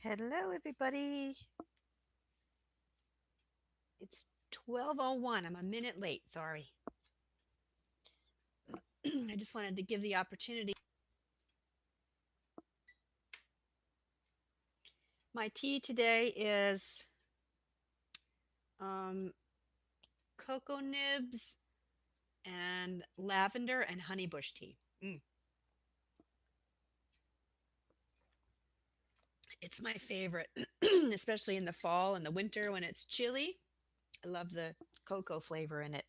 Hello, everybody. It's 12:01. I'm a minute late. Sorry. I just wanted to give the opportunity. My tea today is um, cocoa nibs and lavender and honeybush tea. It's my favorite, especially in the fall and the winter when it's chilly. I love the cocoa flavor in it.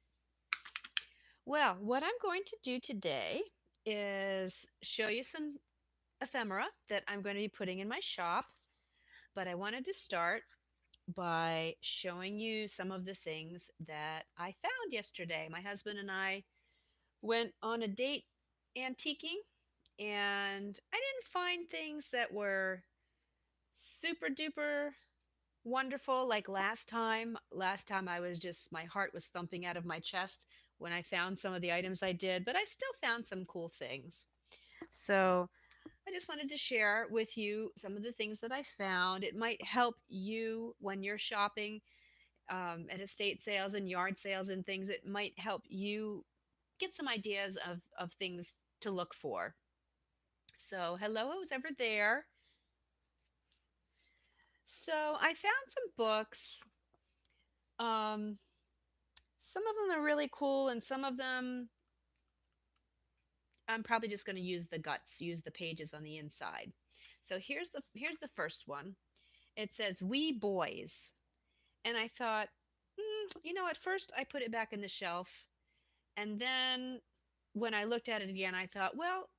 Well, what I'm going to do today is show you some ephemera that I'm going to be putting in my shop. But I wanted to start by showing you some of the things that I found yesterday. My husband and I went on a date antiquing, and I didn't find things that were super duper wonderful like last time. Last time I was just, my heart was thumping out of my chest when I found some of the items I did, but I still found some cool things. So I just wanted to share with you some of the things that I found. It might help you when you're shopping at estate sales and yard sales and things. It might help you get some ideas of things to look for. So, hello, who's ever there? So, I found some books. Um, some of them are really cool, and some of them I'm probably just going to use the guts, use the pages on the inside. So here's the first one. It says "We Boys," and I thought, at first I put it back in the shelf, and then when I looked at it again, I thought, well,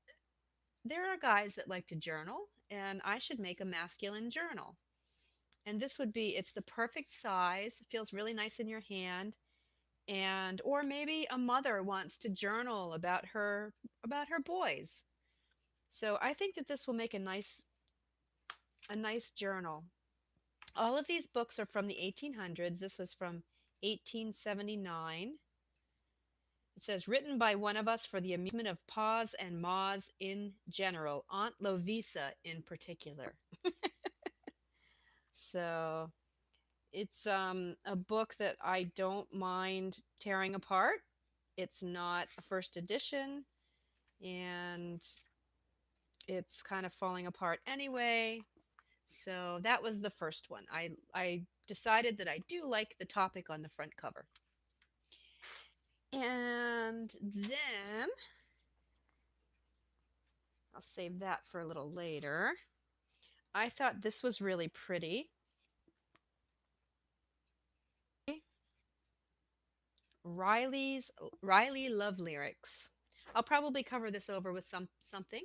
there are guys that like to journal, and I should make a masculine journal. And this would be, it's the perfect size, it feels really nice in your hand, and or maybe a mother wants to journal about her boys. So I think that this will make a nice journal. All of these books are from the 1800s. This was from 1879. It says, written by one of us for the amusement of pa's and ma's in general, Aunt Lovisa in particular. So it's a book that I don't mind tearing apart. It's not a first edition, and it's kind of falling apart anyway. So that was the first one. I decided that I do like the topic on the front cover. And then I'll save that for a little later. I thought this was really pretty. Riley Love Lyrics. I'll probably cover this over with something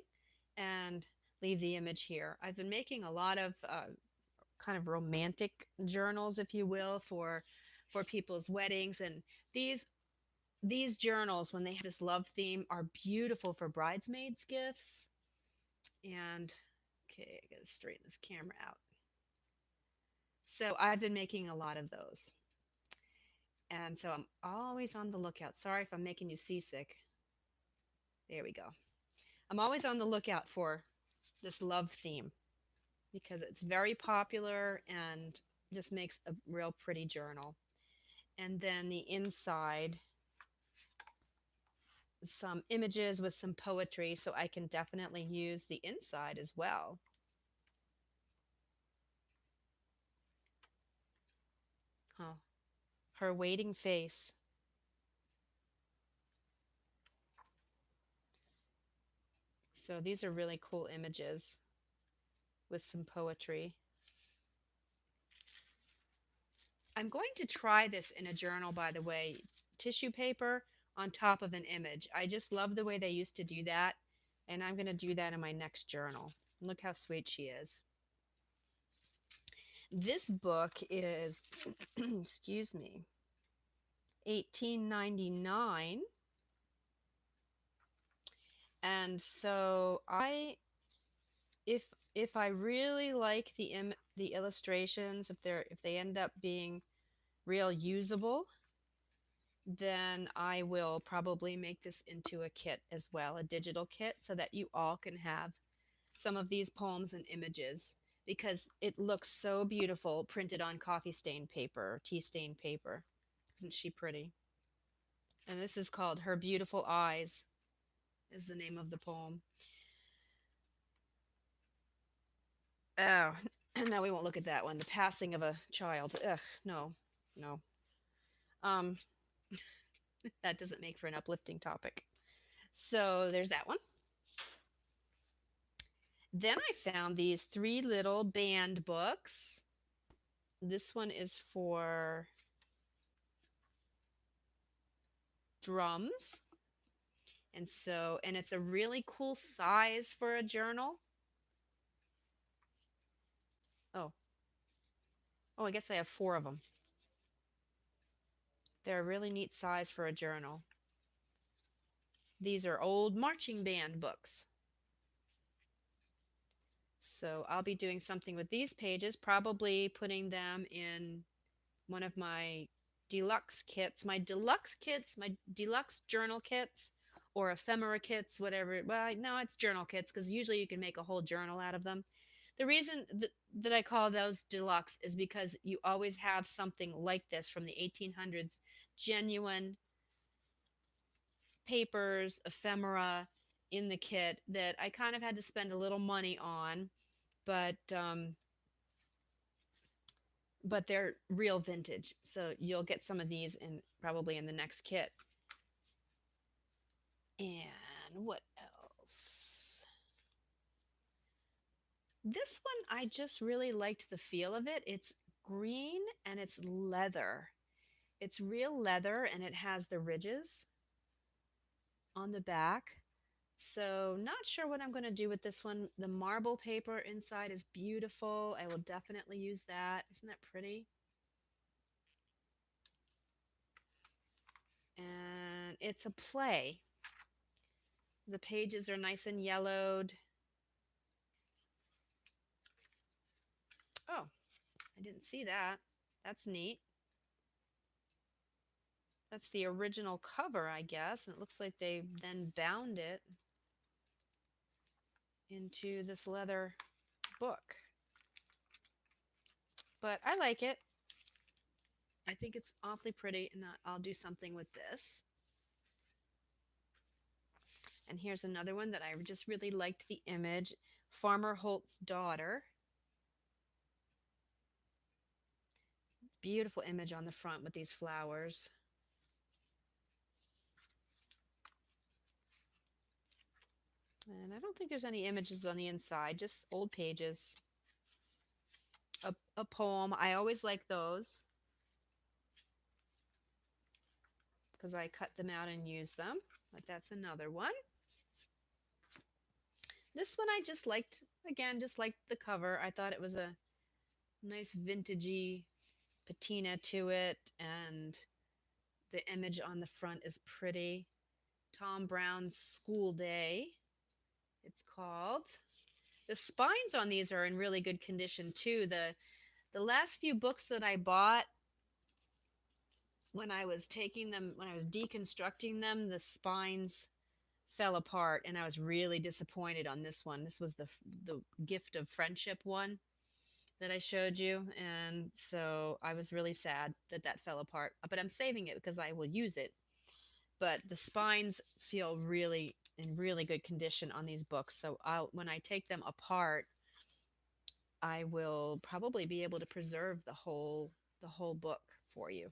and leave the image here. I've been making a lot of kind of romantic journals, if you will, for people's weddings, and these these journals, when they have this love theme, are beautiful for bridesmaids gifts. And okay, I gotta straighten this camera out. So I've been making a lot of those. And so I'm always on the lookout. Sorry if I'm making you seasick. There we go. I'm always on the lookout for this love theme because it's very popular and just makes a real pretty journal. And then the inside, some images with some poetry, so I can definitely use the inside as well. Oh, her waiting face. So these are really cool images with some poetry. I'm going to try this in a journal, by the way. Tissue paper on top of an image. I just love the way they used to do that, and I'm going to do that in my next journal. Look how sweet she is. This book is, excuse me, 1899. And so if if I really like the illustrations, if they end up being real usable, then I will probably make this into a kit as well, a digital kit, so that you all can have some of these poems and images. because it looks so beautiful printed on coffee stained paper, tea stained paper. Isn't she pretty? And this is called Her Beautiful Eyes, is the name of the poem. Oh, no, we won't look at that one. The passing of a child. Ugh, no, no. Um, that doesn't make for an uplifting topic. So there's that one. Then I found these three little band books. This one is for drums. And it's a really cool size for a journal. Oh, oh, I guess I have four of them. They're a really neat size for a journal. These are old marching band books. So I'll be doing something with these pages, probably putting them in one of my deluxe kits, my deluxe journal kits or ephemera kits, whatever. Well, no, it's journal kits because usually you can make a whole journal out of them. The reason that I call those deluxe is because you always have something like this from the 1800s, genuine papers, ephemera in the kit that I kind of had to spend a little money on, but they're real vintage. So you'll get some of these in probably in the next kit. And what else? This one I just really liked the feel of it. It's green and it's leather. It's real leather and it has the ridges on the back. So, not sure what I'm going to do with this one. The marble paper inside is beautiful. I will definitely use that. Isn't that pretty? And it's a play. The pages are nice and yellowed. Oh, I didn't see that. That's neat. That's the original cover, I guess. And it looks like they then bound it into this leather book. But I like it. I think it's awfully pretty, and I'll do something with this. And here's another one that I just really liked the image. Farmer Holt's Daughter. Beautiful image on the front with these flowers. And I don't think there's any images on the inside, just old pages. A poem. I always like those because I cut them out and use them. But that's another one. This one I just liked, again, just liked the cover. I thought it was a nice vintagey patina to it, and the image on the front is pretty. Tom Brown's School Day, it's called. The spines on these are in really good condition too. The last few books that I bought, when I was taking them, when I was deconstructing them, the spines fell apart, and I was really disappointed on this one. This was the gift of friendship one that I showed you, and so I was really sad that that fell apart. But I'm saving it because I will use it. But the spines feel really in really good condition on these books. So when I take them apart, I will probably be able to preserve the whole book for you.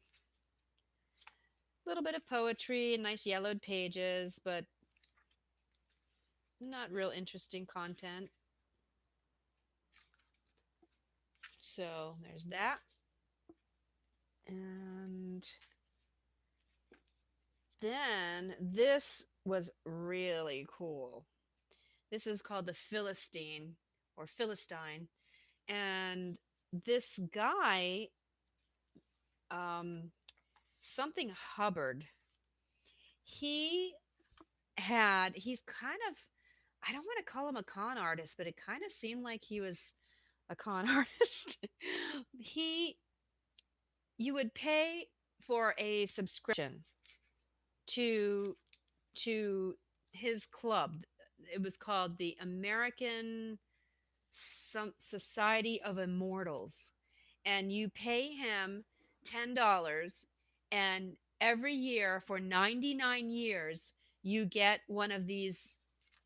A little bit of poetry, nice yellowed pages, but not real interesting content. So there's that. And then this was really cool. This is called the Philistine or Philistine. And this guy, um, something Hubbard, he he's kind of, I don't want to call him a con artist, but it kind of seemed like he was a con artist. he, you would pay for a subscription to to his club. It was called the American. some Society of Immortals, and you pay him $10, and every year for 99 years you get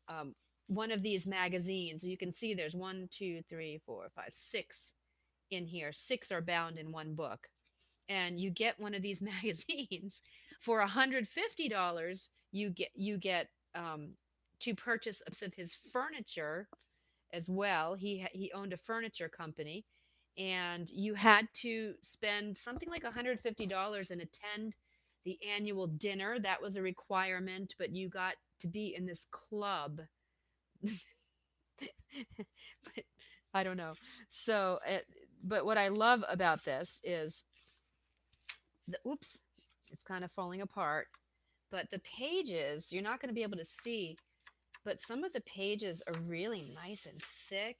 um, one of these magazines. You can see there's one, two, three, four, five, six in here. Six are bound in one book, and you get one of these magazines for $150. You get to purchase a piece of his furniture as well. He owned a furniture company, and you had to spend something like $150 and attend the annual dinner. That was a requirement, but you got to be in this club. But I don't know. But what I love about this is the oops, it's kind of falling apart. But the pages, you're not going to be able to see, but some of the pages are really nice and thick,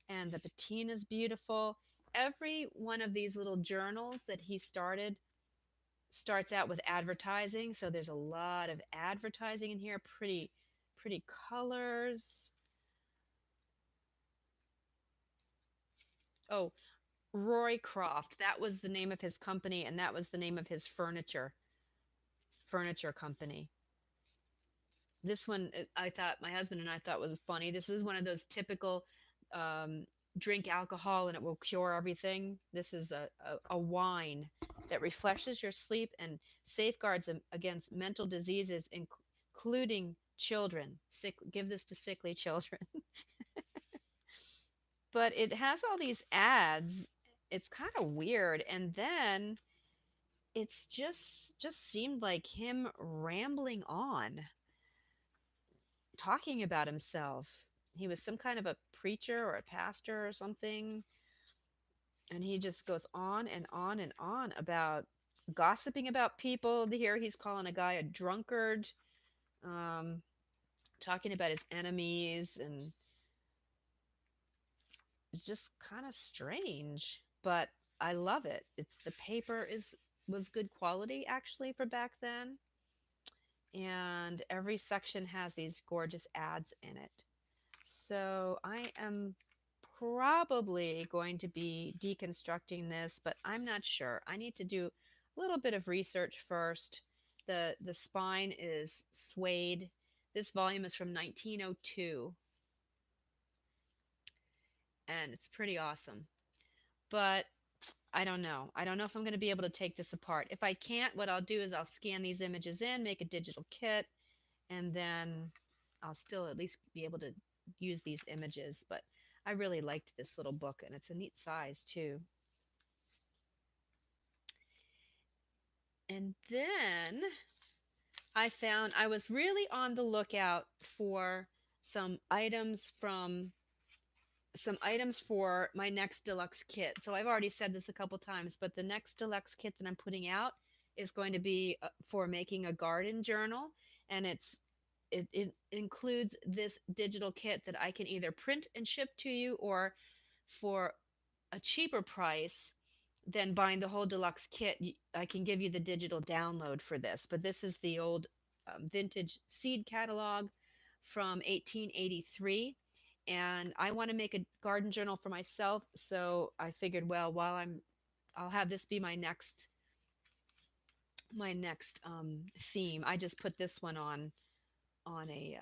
and the patina is beautiful. Every one of these little journals that he started starts out with advertising, so there's a lot of advertising in here. Pretty colors. Oh, Roy Croft, that was the name of his company, and that was the name of his furniture company. This one, I thought, my husband and I thought was funny. This is one of those typical um, drink alcohol and it will cure everything. This is a wine that refreshes your sleep and safeguards against mental diseases, including children. Give this to sickly children. But it has all these ads. It's kind of weird. And then it's just seemed like him rambling on, talking about himself. He was some kind of a preacher or a pastor or something, and he just goes on and on and on about gossiping about people. Here he's calling a guy a drunkard, um, talking about his enemies, and it's just kind of strange. But I love it. It's the paper is was good quality actually for back then, and every section has these gorgeous ads in it. So I am probably going to be deconstructing this, but I'm not sure. I need to do a little bit of research first. The spine is suede. This volume is from 1902, and it's pretty awesome. But I don't know. I don't know if I'm going to be able to take this apart. If I can't, what I'll do is I'll scan these images in, make a digital kit, and then I'll still at least be able to use these images. But I really liked this little book, and it's a neat size too. And then I was really on the lookout for some items from some items for my next deluxe kit. So I've already said this a couple times, but the next deluxe kit that I'm putting out is going to be for making a garden journal, and it includes this digital kit that I can either print and ship to you, or for a cheaper price than buying the whole deluxe kit, I can give you the digital download for this. But this is the old vintage seed catalog from 1883. And I want to make a garden journal for myself. So I figured, well, I'll have this be my next theme. I just put this one on a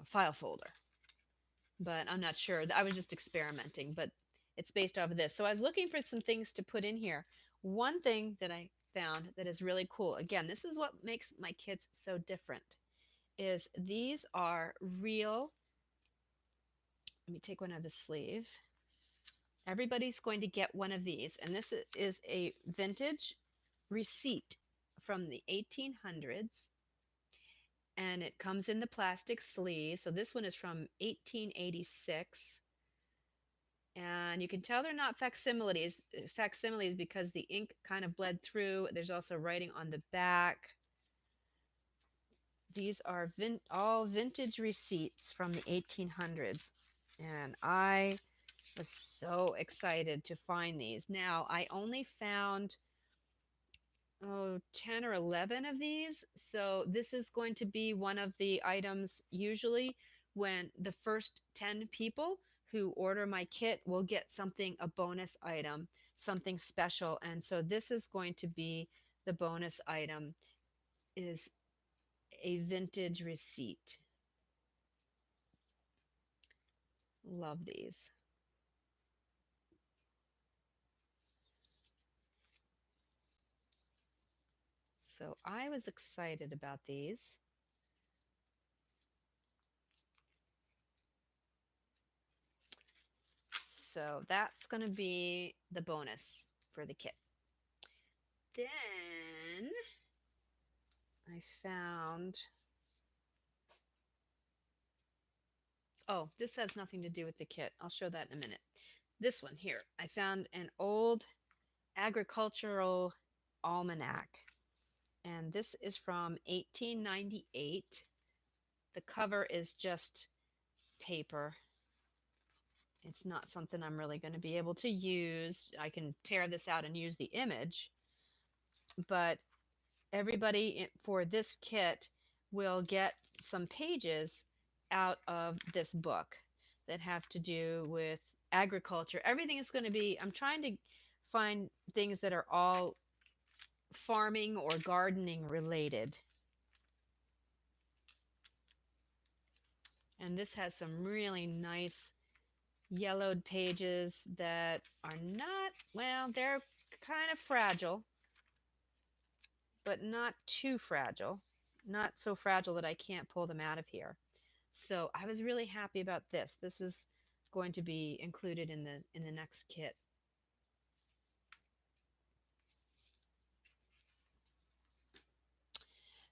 file folder, but I'm not sure. I was just experimenting, but it's based off of this. So I was looking for some things to put in here. One thing that I found that is really cool, again, this is what makes my kits so different, is these are real. Let me take one out of the sleeve. Everybody's going to get one of these, and this is a vintage receipt from the 1800s, and it comes in the plastic sleeve. So this one is from 1886. And you can tell they're not facsimiles because the ink kind of bled through. There's also writing on the back. These are all vintage receipts from the 1800s, and I was so excited to find these. Now, I only found 10 or 11 of these, so this is going to be one of the items usually when the first 10 people who order my kit will get something, a bonus item, something special. And so this is going to be the bonus item is a vintage receipt. Love these. So I was excited about these. So that's going to be the bonus for the kit. Then I found, oh, this has nothing to do with the kit. I'll show that in a minute. This one here, I found an old agricultural almanac, and this is from 1898. The cover is just paper. It's not something I'm really going to be able to use. I can tear this out and use the image, but everybody for this kit will get some pages out of this book that have to do with agriculture. Everything is going to be, I'm trying to find things that are all farming or gardening related. And this has some really nice yellowed pages that are not, well, they're kind of fragile, but not too fragile. Not so fragile that I can't pull them out of here. So I was really happy about this. This is going to be included in the next kit.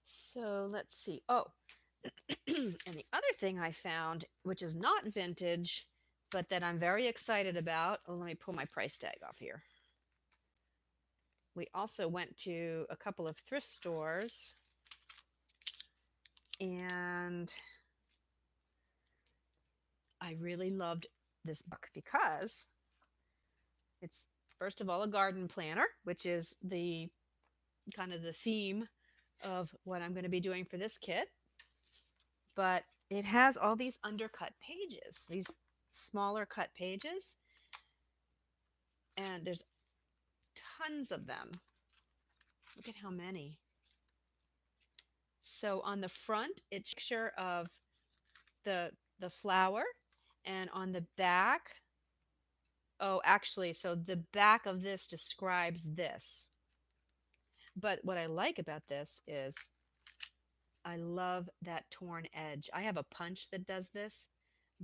So let's see. Oh, and the other thing I found, which is not vintage, but that I'm very excited about. Oh, let me pull my price tag off here. We also went to a couple of thrift stores, and I really loved this book because it's, first of all, a garden planner, which is the kind of the theme of what I'm going to be doing for this kit. But it has all these undercut pages, these smaller cut pages, and there's tons of them. Look at how many. So on the front, it's a picture of the the flower, and on the back, oh, actually, so the back of this describes this. But what I like about this is I love that torn edge. I have a punch that does this,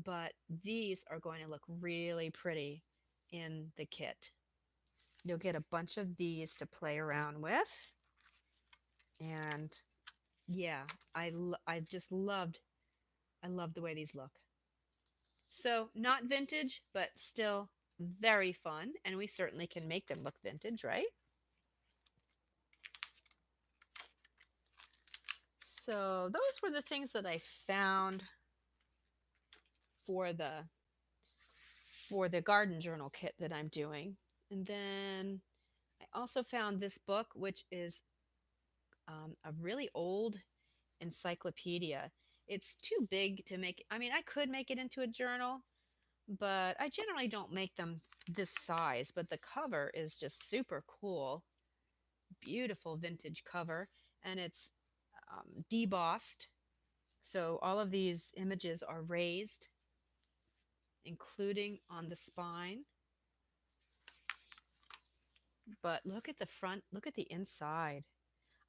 but these are going to look really pretty in the kit. You'll get a bunch of these to play around with. And yeah, I just loved, I love the way these look. So not vintage, but still very fun. And we certainly can make them look vintage, right? So those were the things that I found for the garden journal kit that I'm doing. And then I also found this book, which is a really old encyclopedia. It's too big to make. I mean, I could make it into a journal, but I generally don't make them this size. But the cover is just super cool. Beautiful vintage cover, and it's debossed. So all of these images are raised, including on the spine. But look at the front, look at the inside.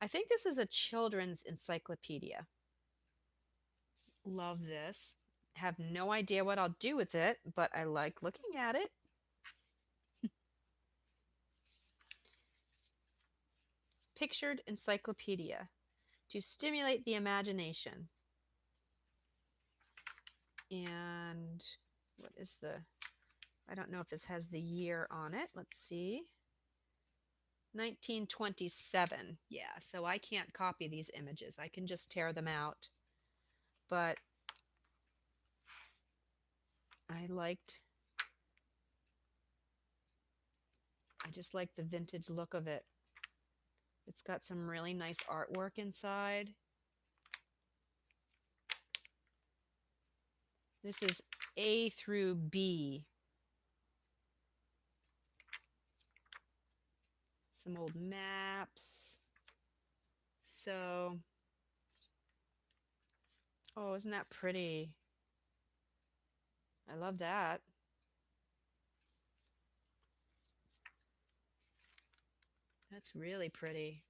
I think this is a children's encyclopedia. Love this. Have no idea what I'll do with it, but I like looking at it. Pictured encyclopedia to stimulate the imagination. And what is the, I don't know if this has the year on it. Let's see. 1927. Yeah, so I can't copy these images. I can just tear them out. But I just like the vintage look of it. It's got some really nice artwork inside. This is A through B. Some old maps. So, oh, isn't that pretty? I love that. That's really pretty.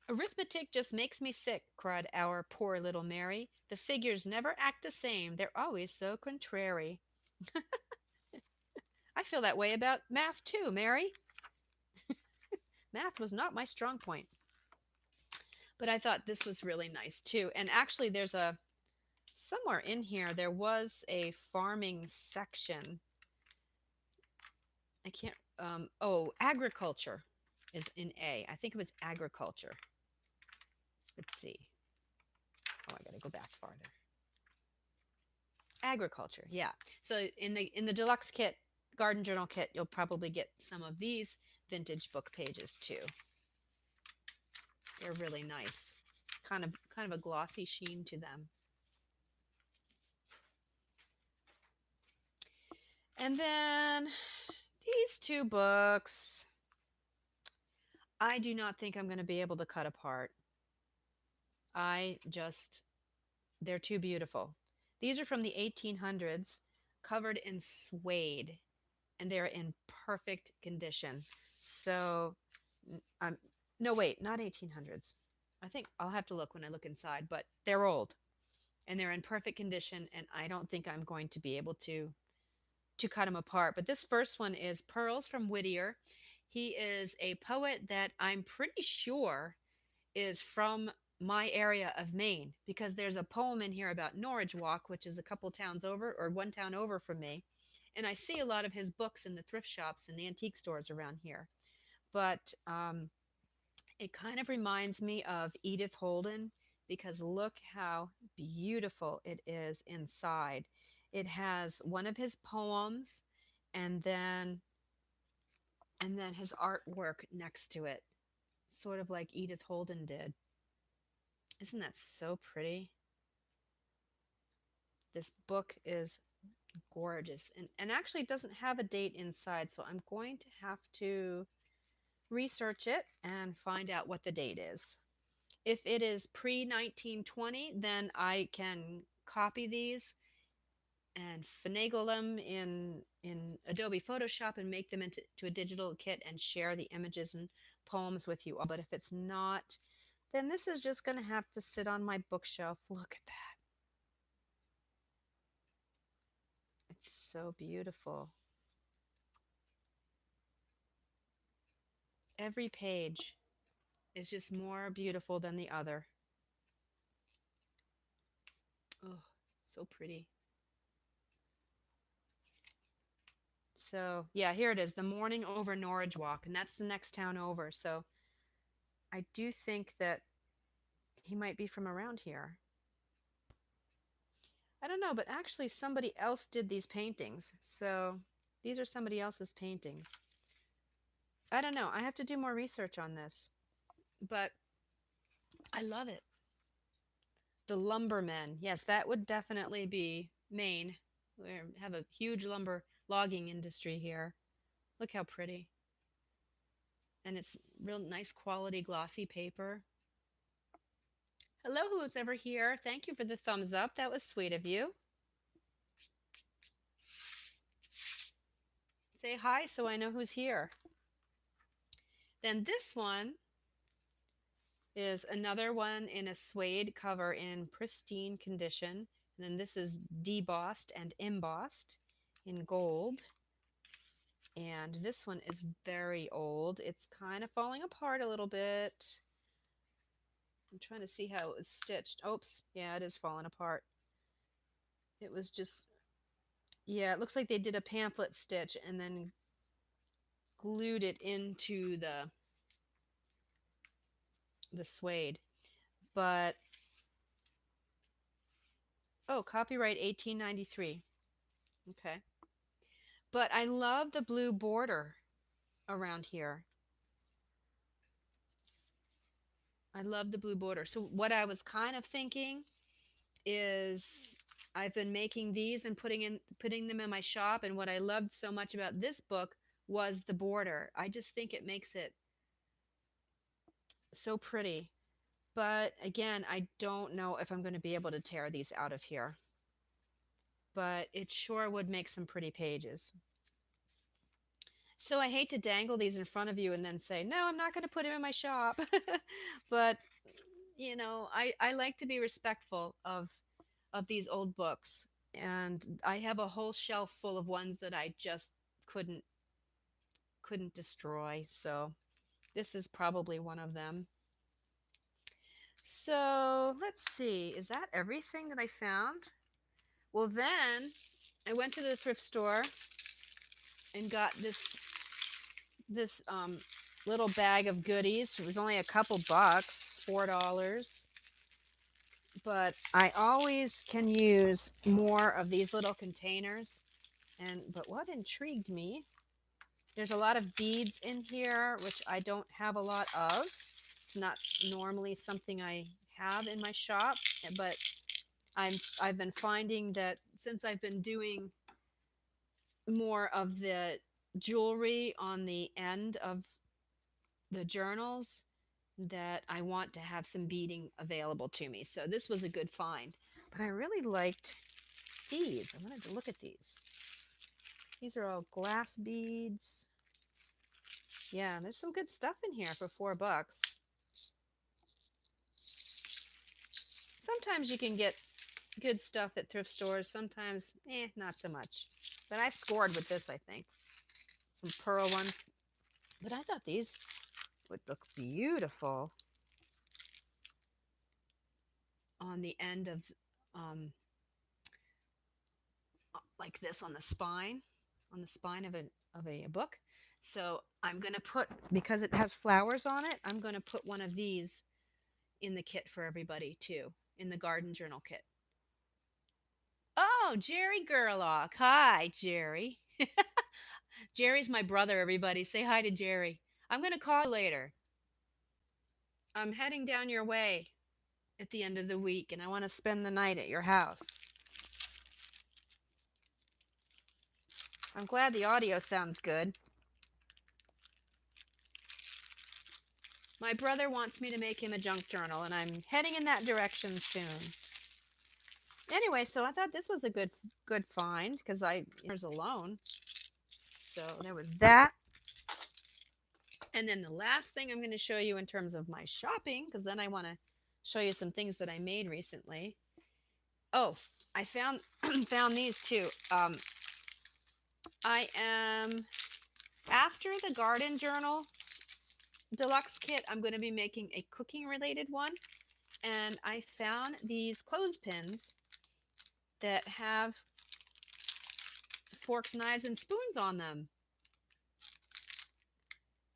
Arithmetic just makes me sick, cried our poor little Mary. The figures never act the same. They're always so contrary. I feel that way about math too, Mary. Math was not my strong point. But I thought this was really nice too. And actually, there's a somewhere in here, there was a farming section. I can't, oh, agriculture is in A. I think it was agriculture. Let's see. Oh, I got to go back farther. Agriculture, yeah. So in the deluxe kit, garden journal kit, you'll probably get some of these vintage book pages too. They're really nice. Kind of a glossy sheen to them. And then these two books, I do not think I'm going to be able to cut apart. I just, they're too beautiful. These are from the 1800s, covered in suede, and they're in perfect condition. So, um, no, wait, not 1800s. I think I'll have to look when I look inside, but they're old and they're in perfect condition, and I don't think I'm going to be able to cut them apart. But this first one is Pearls from Whittier. He is a poet that I'm pretty sure is from my area of Maine, because there's a poem in here about Norwich Walk, which is a couple towns over or one town over from me. And I see a lot of his books in the thrift shops and antique stores around here. But it kind of reminds me of Edith Holden, because look how beautiful it is inside. It has one of his poems, and then his artwork next to it, sort of like Edith Holden did. Isn't that so pretty? This book is gorgeous, and actually doesn't have a date inside, so I'm going to have to research it and find out what the date is. If it is pre 1920, then I can copy these and finagle them in Adobe Photoshop and make them into a digital kit and share the images and poems with you all. But if it's not, then this is just going to have to sit on my bookshelf. Look at that. It's so beautiful. Every page is just more beautiful than the other. Oh, so pretty. So, yeah, here it is, The Morning Over Norwich Walk, and that's the next town over. So, I do think that he might be from around here. I don't know, but actually somebody else did these paintings. So, these are somebody else's paintings. I don't know. I have to do more research on this. But I love it. The lumbermen. Yes, that would definitely be Maine. We have a huge lumber logging industry here. Look how pretty. And it's real nice quality glossy paper. Hello, who's ever here. Thank you for the thumbs up. That was sweet of you. Say hi so I know who's here. Then this one is another one in a suede cover in pristine condition. And then this is debossed and embossed in gold. And this one is very old. It's kind of falling apart a little bit. I'm trying to see how it was stitched. Oops, yeah, it is falling apart. It was just, yeah, it looks like they did a pamphlet stitch and then glued it into the suede. But oh, copyright 1893. Okay. But I love the blue border around here. I love the blue border. So what I was kind of thinking is I've been making these and putting them in my shop, and what I loved so much about this book was the border. I just think it makes it so pretty. But again, I don't know if I'm going to be able to tear these out of here. But it sure would make some pretty pages. So I hate to dangle these in front of you and then say, no, I'm not going to put them in my shop. But, I like to be respectful of these old books. And I have a whole shelf full of ones that I just couldn't couldn't destroy. So this is probably one of them. So let's see. Is that everything that I found? Well, then I went to the thrift store and got this little bag of goodies. It was only a couple bucks, $4. But I always can use more of these little containers. But what intrigued me, there's a lot of beads in here, which I don't have a lot of. It's not normally something I have in my shop, but I've been finding that since I've been doing more of the jewelry on the end of the journals, that I want to have some beading available to me. So this was a good find. But I really liked these. I wanted to look at these. These are all glass beads. Yeah, there's some good stuff in here for $4. Sometimes you can get good stuff at thrift stores. Sometimes, not so much. But I scored with this, I think. Some pearl ones. But I thought these would look beautiful on the end of, like this on the spine of a book. So I'm gonna put, because it has flowers on it, I'm gonna put one of these in the kit for everybody too, in the garden journal kit. Oh, Jerry Gerlach. Hi, Jerry. Jerry's my brother, everybody. Say hi to Jerry. I'm going to call you later. I'm heading down your way at the end of the week, and I want to spend the night at your house. I'm glad the audio sounds good. My brother wants me to make him a junk journal, and I'm heading in that direction soon. Anyway, so I thought this was a good find because I was alone. So there was that. And then the last thing I'm going to show you in terms of my shopping, because then I want to show you some things that I made recently. Oh, I found found these too. I am, after the garden journal deluxe kit, I'm going to be making a cooking related one, and I found these clothespins that have forks, knives, and spoons on them,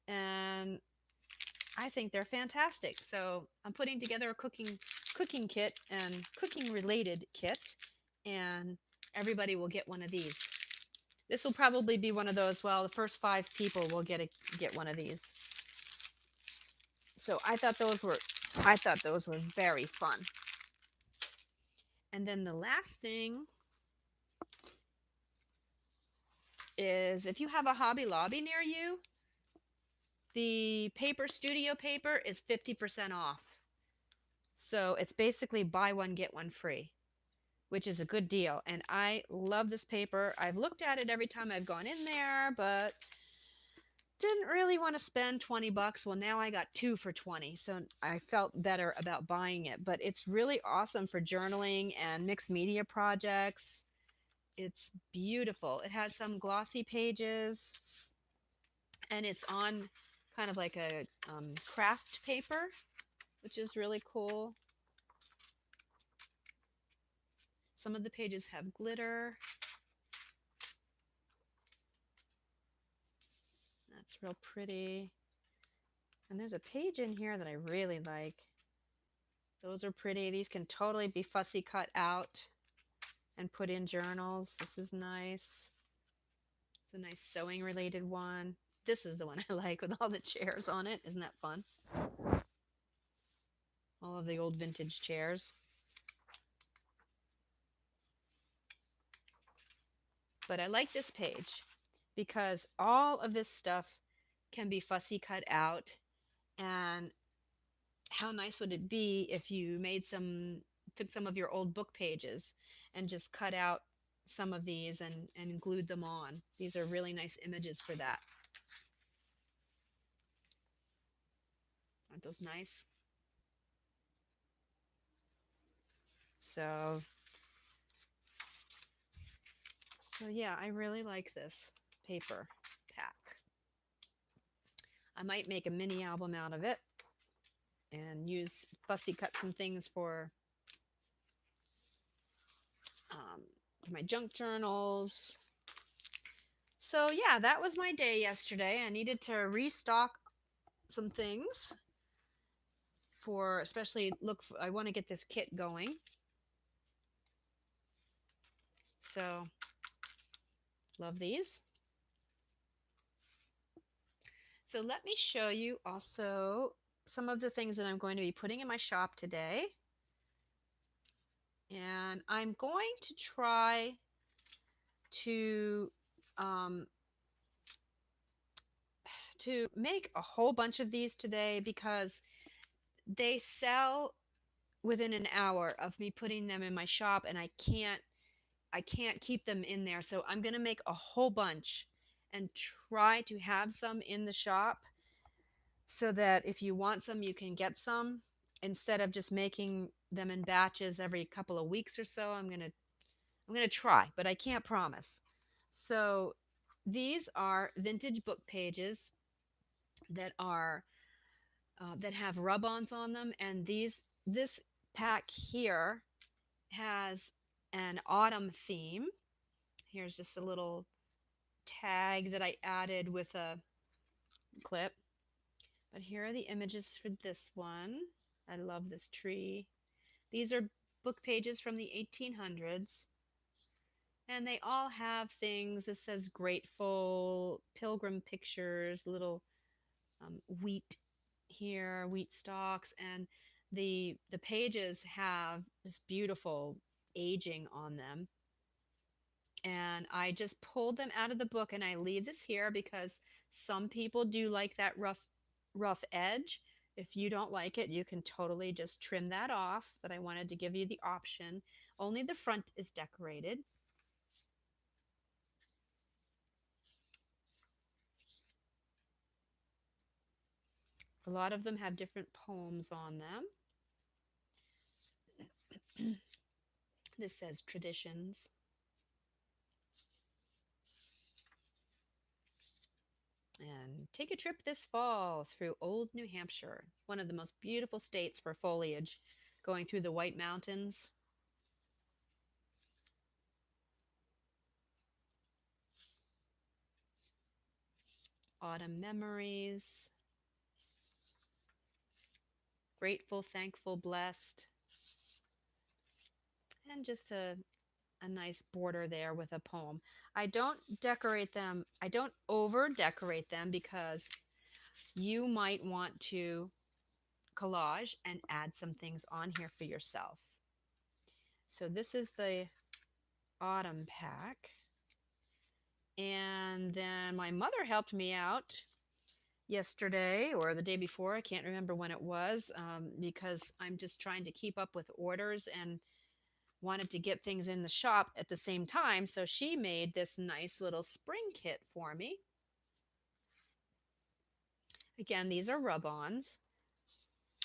and I think they're fantastic. So I'm putting together a cooking kit and cooking related kit, and everybody will get one of these. This will probably be one of those, well, the first 5 people will get one of these. So I thought those were very fun. And then the last thing is, if you have a Hobby Lobby near you, the paper studio paper is 50% off. So it's basically buy one get one free, which is a good deal. And I love this paper. I've looked at it every time I've gone in there, but didn't really want to spend 20 bucks. Well, now I got 2 for 20. So I felt better about buying it, but it's really awesome for journaling and mixed media projects. It's beautiful. It has some glossy pages, and it's on kind of like a craft paper, which is really cool. Some of the pages have glitter. That's real pretty. And there's a page in here that I really like. Those are pretty. These can totally be fussy cut out and put in journals. This is nice. It's a nice sewing related one. This is the one I like with all the chairs on it. Isn't that fun? all of the old vintage chairs. But I like this page because all of this stuff can be fussy cut out. And how nice would it be if you took some of your old book pages and just cut out some of these and glued them on? These are really nice images for that. Aren't those nice? So, so yeah, I really like this paper pack. I might make a mini album out of it and use fussy cut some things um, for my junk journals. So yeah, that was my day yesterday. I needed to restock some things for, especially I want to get this kit going. So love these. So let me show you also some of the things that I'm going to be putting in my shop today. And I'm going to try to um, make a whole bunch of these today because they sell within an hour of me putting them in my shop, and I can't keep them in there. So I'm going to make a whole bunch and try to have some in the shop so that if you want some, you can get some instead of just making them in batches every couple of weeks or so. I'm going to try, but I can't promise. So these are vintage book pages that are that have rub-ons on them, and this pack here has an autumn theme. Here's just a little tag that I added with a clip. But here are the images for this one. I love this tree. These are book pages from the 1800s. And they all have things. This says grateful, pilgrim pictures, little wheat here, wheat stalks, and the pages have this beautiful aging on them. And I just pulled them out of the book, and I leave this here because some people do like that rough edge. If you don't like it, you can totally just trim that off, but I wanted to give you the option. Only the front is decorated. A lot of them have different poems on them. This says traditions. And take a trip this fall through old New Hampshire, one of the most beautiful states for foliage, going through the White Mountains. Autumn memories. Grateful, thankful, blessed. And just a nice border there with a poem. I don't decorate them. I don't over decorate them because you might want to collage and add some things on here for yourself. So this is the autumn pack. And then my mother helped me out yesterday or the day before. I can't remember when it was, because I'm just trying to keep up with orders and wanted to get things in the shop at the same time. So she made this nice little spring kit for me. Again, these are rub-ons.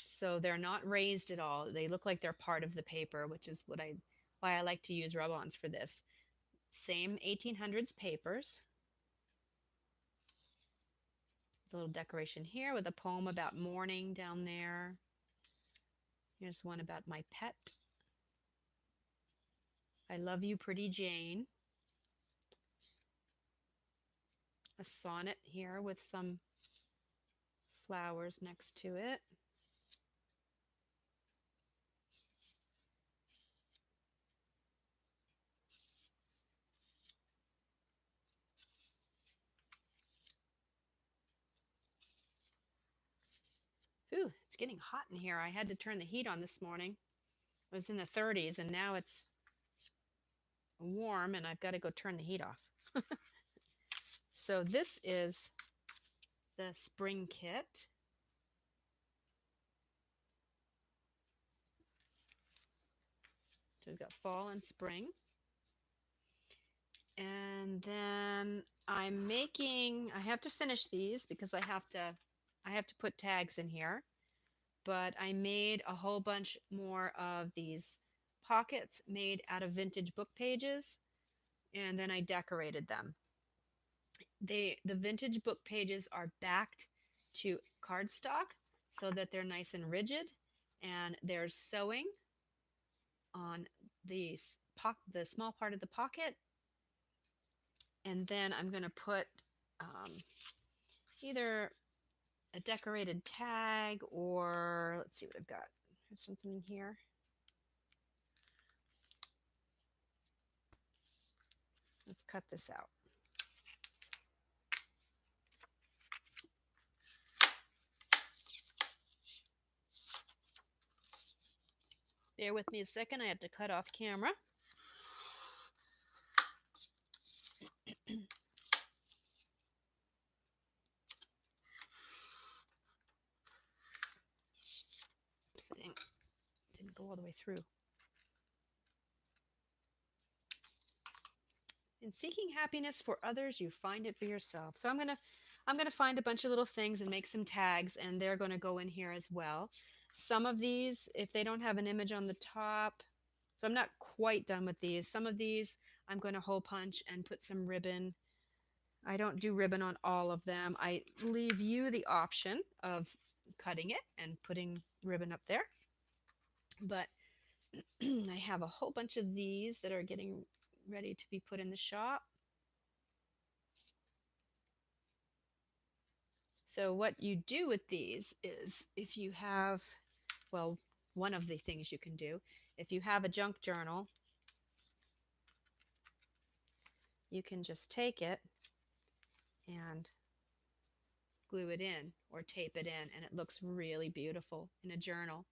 So they're not raised at all. They look like they're part of the paper, which is why I like to use rub-ons for this. Same 1800s papers. A little decoration here with a poem about mourning down there. Here's one about my pet. I love you, pretty Jane. A sonnet here with some flowers next to it. Ooh, It's getting hot in here. I had to turn the heat on this morning. It was in the 30s and now it's warm and I've got to go turn the heat off. So this is the spring kit. So we've got fall and spring. And then I have to finish these because I have to put tags in here. But I made a whole bunch more of these pockets made out of vintage book pages, and then I decorated them. The vintage book pages are backed to cardstock so that they're nice and rigid, and there's sewing on the small part of the pocket, and then I'm going to put either a decorated tag or let's see what I've got. I have something in here. Let's cut this out. Bear with me a second. I have to cut off camera. Oops, I didn't go all the way through. In seeking happiness for others, you find it for yourself. So I'm gonna find a bunch of little things and make some tags, and they're gonna go in here as well. Some of these, if they don't have an image on the top, so I'm not quite done with these. Some of these I'm going to hole punch and put some ribbon. I don't do ribbon on all of them. I leave you the option of cutting it and putting ribbon up there. But I have a whole bunch of these that are getting ready to be put in the shop. So what you do with these is if you have, well, one of the things you can do, if you have a junk journal, you can just take it and glue it in or tape it in, and it looks really beautiful in a journal.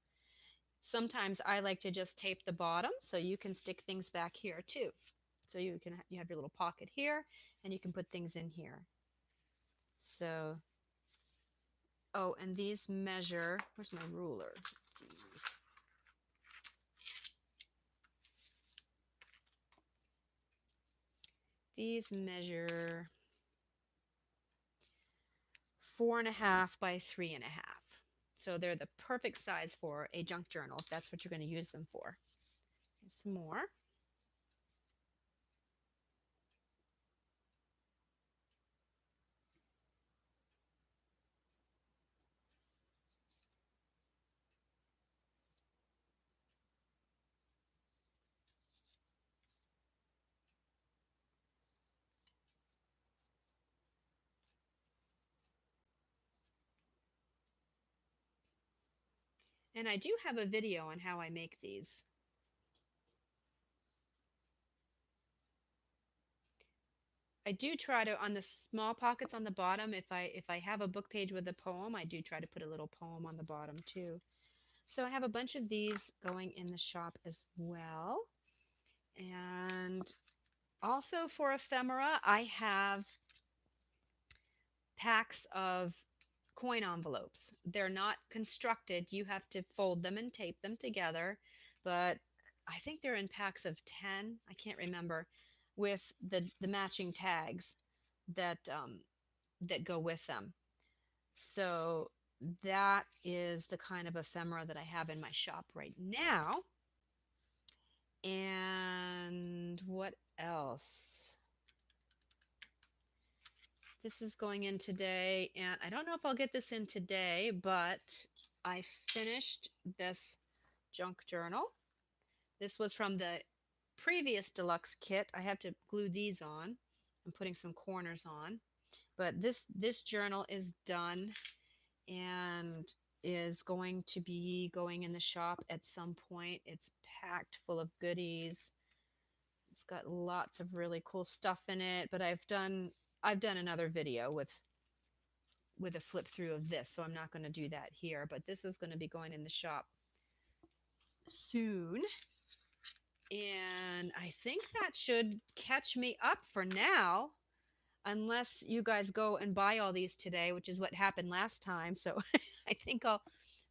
Sometimes I like to just tape the bottom so you can stick things back here too. So you have your little pocket here and you can put things in here. So, oh, and these measure, where's my ruler? Let's see. These measure 4.5 by 3.5. So they're the perfect size for a junk journal if that's what you're going to use them for. Here's some more. And I do have a video on how I make these. I do try to, on the small pockets on the bottom, if I have a book page with a poem, I do try to put a little poem on the bottom too. So I have a bunch of these going in the shop as well. And also for ephemera, I have packs of coin envelopes. They're not constructed. You have to fold them and tape them together, but I think they're in packs of 10. I can't remember, with the matching tags that that go with them. So that is the kind of ephemera that I have in my shop right now. And what else? This is going in today, and I don't know if I'll get this in today, but I finished this junk journal. This was from the previous deluxe kit. I have to glue these on. I'm putting some corners on. But this journal is done and is going to be going in the shop at some point. It's packed full of goodies. It's got lots of really cool stuff in it, but I've done another video with with a flip through of this, so I'm not going to do that here, but this is going to be going in the shop soon. And I think that should catch me up for now, unless you guys go and buy all these today, which is what happened last time. So I think I'll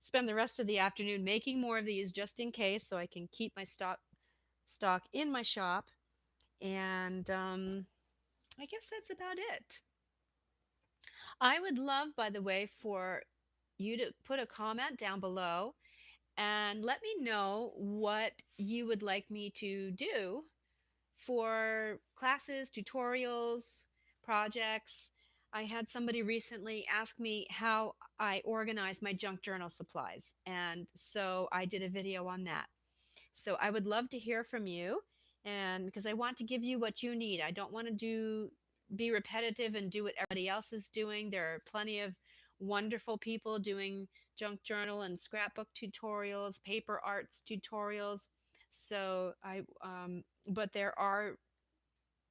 spend the rest of the afternoon making more of these just in case, so I can keep my stock in my shop. And I guess that's about it. I would love, by the way, for you to put a comment down below and let me know what you would like me to do for classes, tutorials, projects. I had somebody recently ask me how I organize my junk journal supplies, and so I did a video on that. So I would love to hear from you, and because I want to give you what you need. I don't want to be repetitive and do what everybody else is doing. There are plenty of wonderful people doing junk journal and scrapbook tutorials, paper arts tutorials. So but there are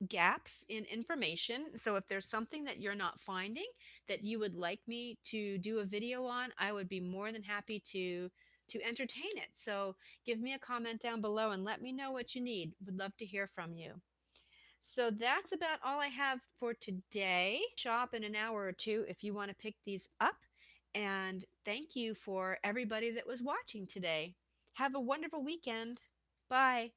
gaps in information. So if there's something that you're not finding that you would like me to do a video on, I would be more than happy to entertain it. So give me a comment down below and let me know what you need. Would love to hear from you. So that's about all I have for today. Shop in an hour or two if you want to pick these up. And thank you for everybody that was watching today. Have a wonderful weekend. Bye.